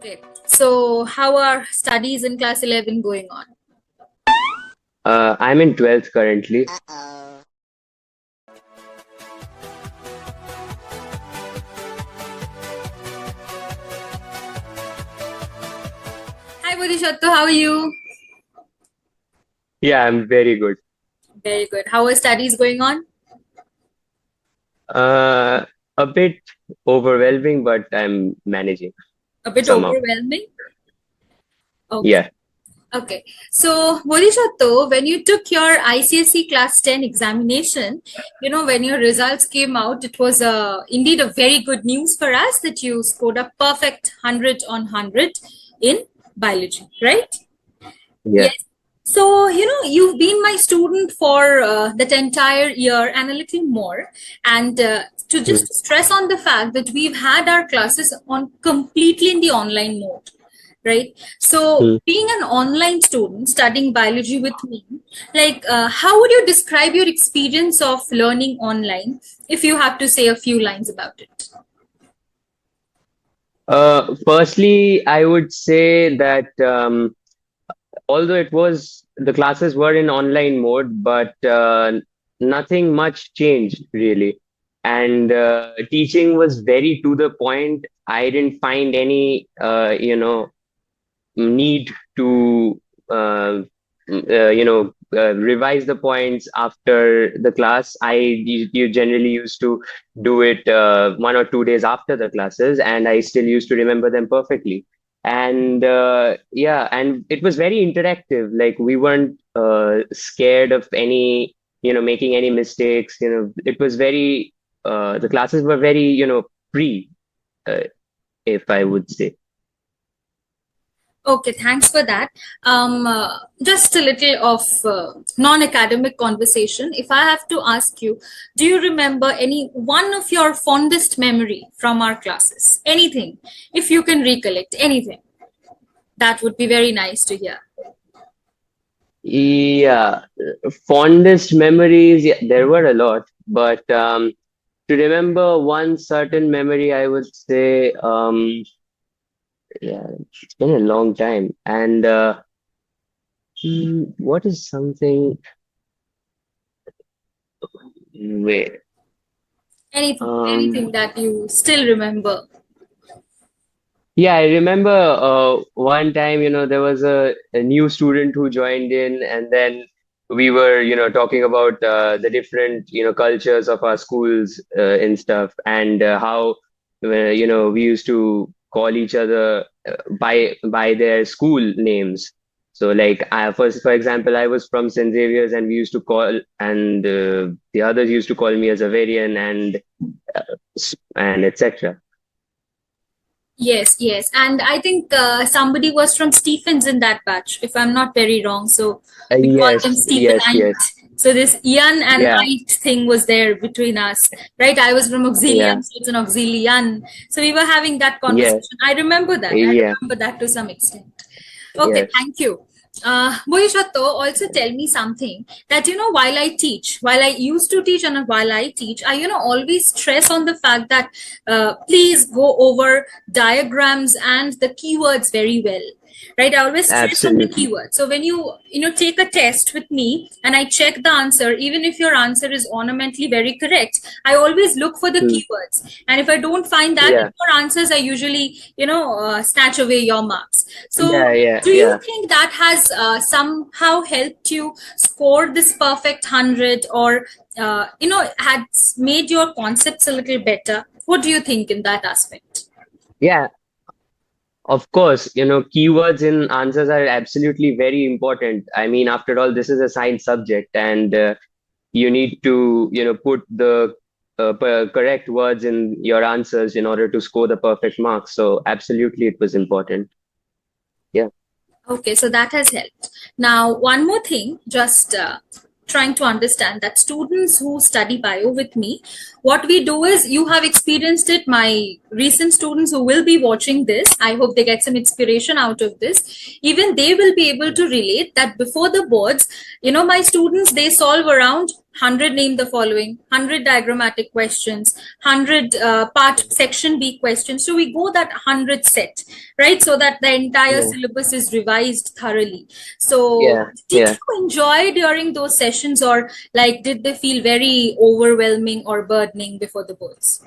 Okay, so how are studies in class 11 going on? I'm in 12th currently. Hi Bodhisatto, how are you? Yeah, I'm very good. Very good. How are studies going on? Uh, a bit overwhelming, but I'm managing A bit somehow. overwhelming? Okay. Yeah. Okay. So, Bodhisatto, when you took your ICSE class 10 examination, when your results came out, it was indeed a very good news for us that you scored a perfect 100 on 100 in biology, right? Yeah. Yes. So, you've been my student for that entire year and a little more. And to Mm, just stress on the fact that we've had our classes on completely in the online mode, right? So, mm. being an online student studying biology with me, how would you describe your experience of learning online if you have to say a few lines about it? Firstly, I would say that although the classes were in online mode, but nothing much changed really. And teaching was very to the point. I didn't find any, need to revise the points after the class. You generally used to do it 1 or 2 days after the classes, and I still used to remember them perfectly. And yeah, and it was very interactive. Like we weren't scared of any, making any mistakes. It was very the classes were very, free, uh, if I would say. Okay, thanks for that. Just a little of non-academic conversation. If I have to ask you, do you remember any one of your fondest memory from our classes? Anything, if you can recollect anything, that would be very nice to hear. Yeah, fondest memories, yeah, there were a lot, but to remember one certain memory, I would say, yeah, it's been a long time. And what is something? Wait, Anything um, that you still remember. yeah, I remember one time, there was a new student who joined in, and then we were, talking about the different, cultures of our schools and stuff, and how, we used to call each other by their school names. So, like, for example, I was from St. Xavier's, and we used to call, and the others used to call me as a variant, and etc. Yes, yes. And I think somebody was from Stephens in that batch, if I'm not very wrong. So we called them Yes, yes, Stephenite. yes. So this Ian and Yeah, Ite thing was there between us, right? I was from yeah, Auxilium, so it's an Auxilian. So we were having that yeah, conversation. I remember that. I yeah, remember that to some extent. Okay, yes. thank you. Bohishato, also tell me something that, while I used to teach and while I teach, I, always stress on the fact that please go over diagrams and the keywords very well. Right, I always stress on the Absolutely. keywords. So when take a test with me and I check the answer, even if your answer is ornamentally very correct, I always look for the Hmm. keywords. And if I don't find that in Yeah, your answers, I usually, snatch away your marks. yeah, So yeah, do you yeah. think that has somehow helped you score this perfect 100, or had made your concepts a little better? What do you think in that aspect? Yeah, of course, keywords in answers are absolutely very important. I mean, after all, this is a science subject, and you need to, put the correct words in your answers in order to score the perfect marks. So, absolutely, it was important. Yeah. Okay, so that has helped. Now, one more thing, just trying to understand that students who study bio with me, what we do is, you have experienced it, my recent students who will be watching this, I hope they get some inspiration out of this. Even they will be able to relate that before the boards, my students, they solve around 100 name the following, 100 diagrammatic questions, 100 part section B questions. So we go that 100 set, right? So that the entire Yeah, syllabus is revised thoroughly. So yeah, did yeah. you enjoy during those sessions, or like did they feel very overwhelming or burdening before the boards?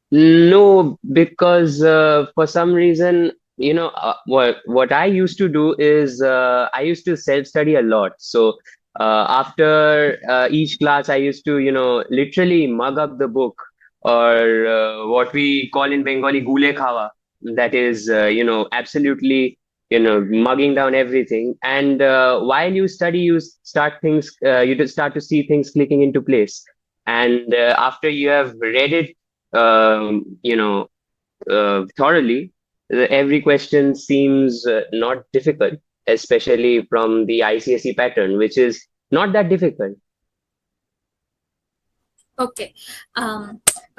No, because for some reason, what I used to do is I used to self-study a lot. So after each class, I used to, literally mug up the book, or what we call in Bengali gule khawa. That is, absolutely, mugging down everything. And while you study, you just start to see things clicking into place. And after you have read it thoroughly, every question seems not difficult, especially from the ICSE pattern, which is not that difficult. Okay.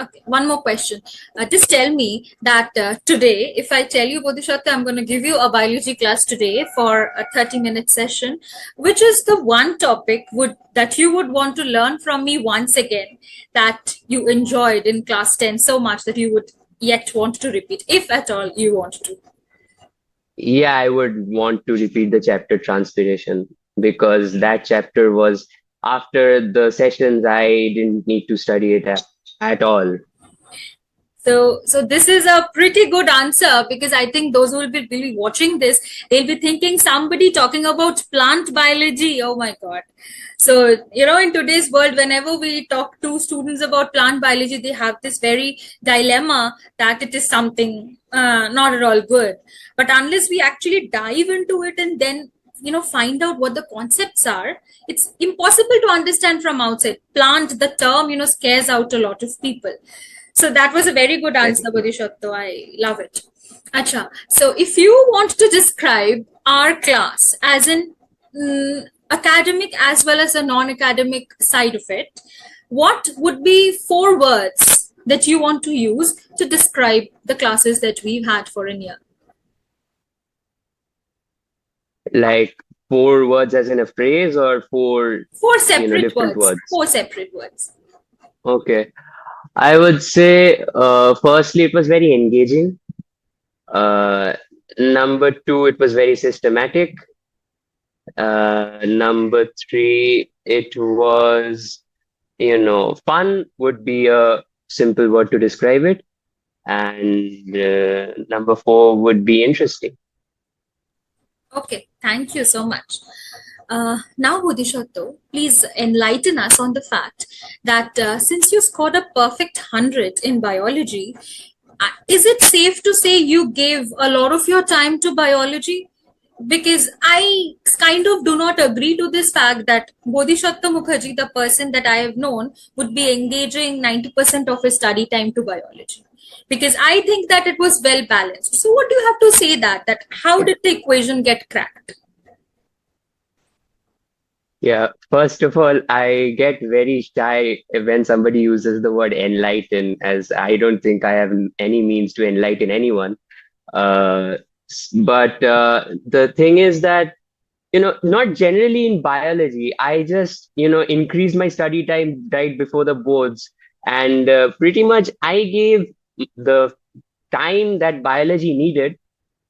Okay. One more question. Just tell me that today, if I tell you, Bodhisattva, I'm going to give you a biology class today for a 30-minute session, which is the one topic that you would want to learn from me once again, that you enjoyed in class 10 so much that you would yet want to repeat, if at all you want to. Yeah, I would want to repeat the chapter transpiration, because that chapter was after the sessions, I didn't need to study it at all. So this is a pretty good answer, because I think those who will be watching this, they'll be thinking somebody talking about plant biology. Oh my God. So, in today's world, whenever we talk to students about plant biology, they have this very dilemma that it is something not at all good. But unless we actually dive into it and then find out what the concepts are, it's impossible to understand from outside. Plant, the term, scares out a lot of people. So that was a very good answer, Bodhisattva. I love it. Acha. So if you want to describe our class as an academic as well as a non-academic side of it, what would be 4 words that you want to use to describe the classes that we've had for a year? Like 4 words as in a phrase, or Four separate different words. words? 4 separate words. Okay. I would say, firstly, it was very engaging. Number two, it was very systematic. Number three, it was, fun would be a simple word to describe it. And number four would be interesting. Okay, thank you so much. Now, Bodhisattva, please enlighten us on the fact that since you scored a perfect 100 in biology, is it safe to say you gave a lot of your time to biology? Because I kind of do not agree to this fact that Bodhisatto Mukherjee, the person that I have known, would be engaging 90% of his study time to biology. Because I think that it was well balanced. So what do you have to say that how did the equation get cracked? Yeah, first of all, I get very shy when somebody uses the word enlighten, as I don't think I have any means to enlighten anyone. But the thing is that, not generally in biology, I just, increased my study time right before the boards. And pretty much I gave the time that biology needed,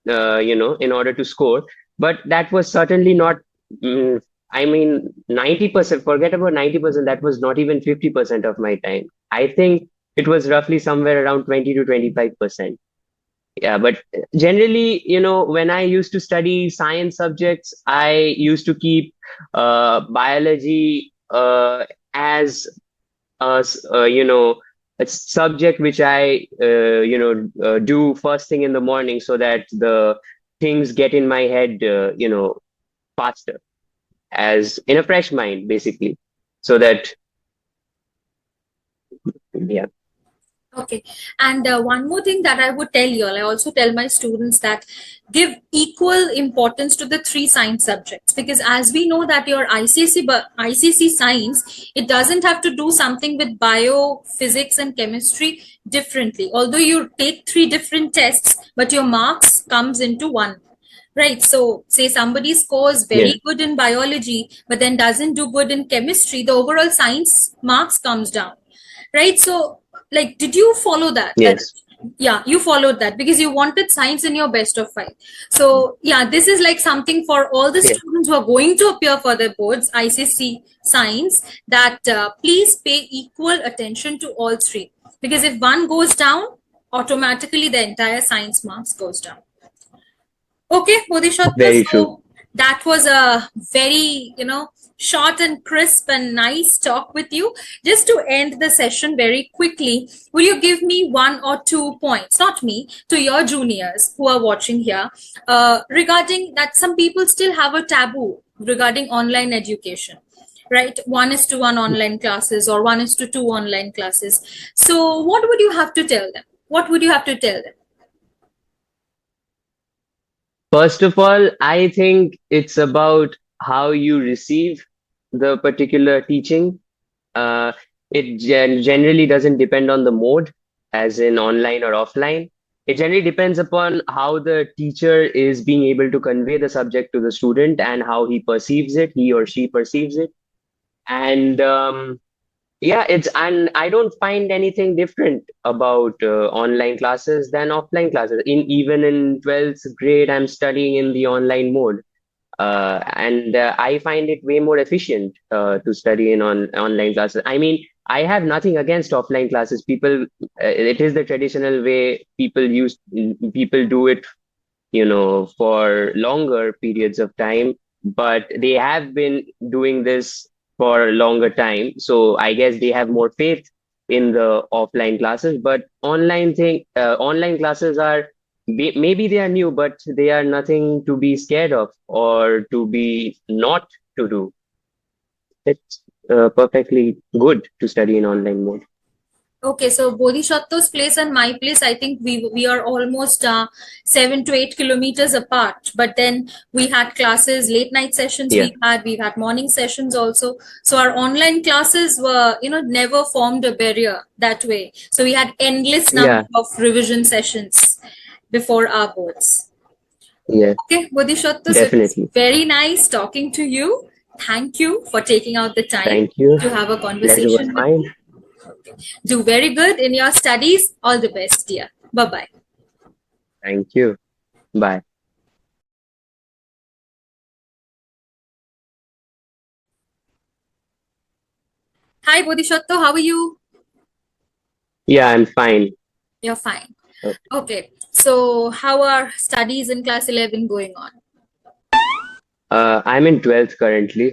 in order to score. But that was certainly not, mm, I mean, 90%, forget about 90%, that was not even 50% of my time. I think it was roughly somewhere around 20 to 25%. Yeah, but generally, when I used to study science subjects, I used to keep biology as a subject which I do first thing in the morning, so that the things get in my head faster, as in a fresh mind, basically, so that, yeah. Okay. And one more thing that I would tell you all, I also tell my students that give equal importance to the 3 science subjects, because as we know that your ICSE science, it doesn't have to do something with bio, physics and chemistry differently. Although you take 3 different tests, but your marks comes into one. Right. So, say somebody scores Yeah. very good in biology, but then doesn't do good in chemistry, the overall science marks comes down. Right. So, like, did you follow that? Yes. Yeah, you followed that because you wanted science in your best of five. So, yeah, this is like something for all the Yeah. students who are going to appear for their boards, ICSE science, that please pay equal attention to all three. Because if one goes down, automatically the entire science marks goes down. Okay, Bodhisattva. Very true. So that was a very, short and crisp and nice talk with you. Just to end the session very quickly, will you give me 1 or 2 points, not me, to your juniors who are watching here, regarding that some people still have a taboo regarding online education? Right, 1:1 online classes or 1:2 online classes. So, what would you have to tell them? What would you have to tell them? First of all, I think it's about how you receive the particular teaching. Uh, it generally doesn't depend on the mode, as in online or offline. It generally depends upon how the teacher is being able to convey the subject to the student and how he perceives it, he or she perceives it. And yeah, and I don't find anything different about online classes than offline classes. Even in 12th grade, I'm studying in the online mode. And I find it way more efficient to study in online classes. I mean, I have nothing against offline classes. It is the traditional way people do it, for longer periods of time, but they have been doing this for a longer time. So I guess they have more faith in the offline classes, but online classes maybe they are new, but they are nothing to be scared of or to be not to do. It's perfectly good to study in online mode. Okay, so Bodhisattva's place and my place, I think we are almost 7 to 8 kilometers apart. But then we had classes, late night sessions. Yeah, We've had morning sessions also. So our online classes were, never formed a barrier that way. So we had endless number yeah, of revision sessions before our boards. yeah, Okay, Bodhisattva, so it's definitely. very nice talking to you. Thank you for taking out the time Thank you. to have a Pleasure was conversation with mine. me. Do very good in your studies. All the best, dear. Bye bye. Thank you. Bye. Hi, Bodhisattva. How are you? Yeah, I'm fine. You're fine. Okay. Okay. So, how are studies in class 11 going on? I'm in 12th currently.